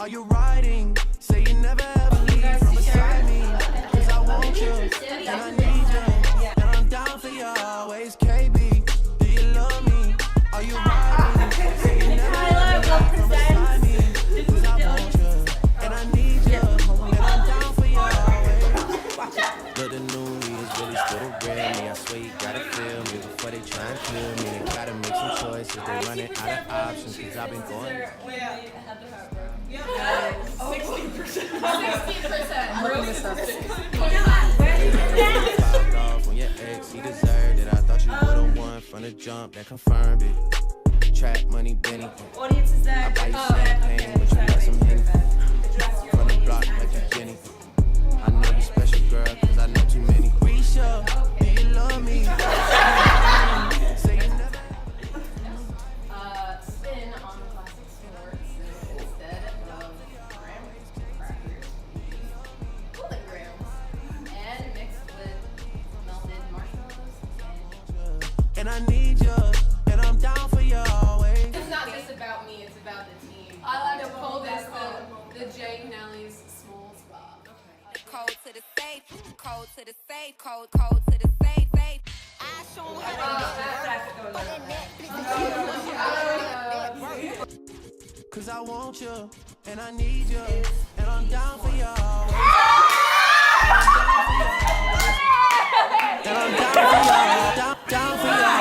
Are you riding? Say you never ever leave from beside me. Cause I want you, and I need you. And I'm down for you always, KB. Do you love me? Are you riding? Say you never ever leave from beside me. Cause I want you, and I need you. And I'm down for you always. But the new me is really still the real me. I swear you gotta feel me before they try and kill me. They gotta make some choices, they running out of options. Cause I've been going. 16%. Popped off on your ex, he deserved it. I thought you would've won from the jump that confirmed it. Trap money, Benny. Audience is there. I buy you champagne, but you got some Henny. From the block like you Jenny. I know you special, girl, cause I know too many. Risha, do you love me? Say you never. Spin on classic sports instead of graham crackers. Golden grams. And mixed with melted marshmallows. And I need you, and I'm down for you always. It's not just about me, it's about the team. I like to Nicole call this the Jay Nelly's small spot. Code to the safe, code to the safe, code to the safe, safe. I show 'em how to Cause I want you, and I need you, and I'm down for you always. And I'm down for you, down for you.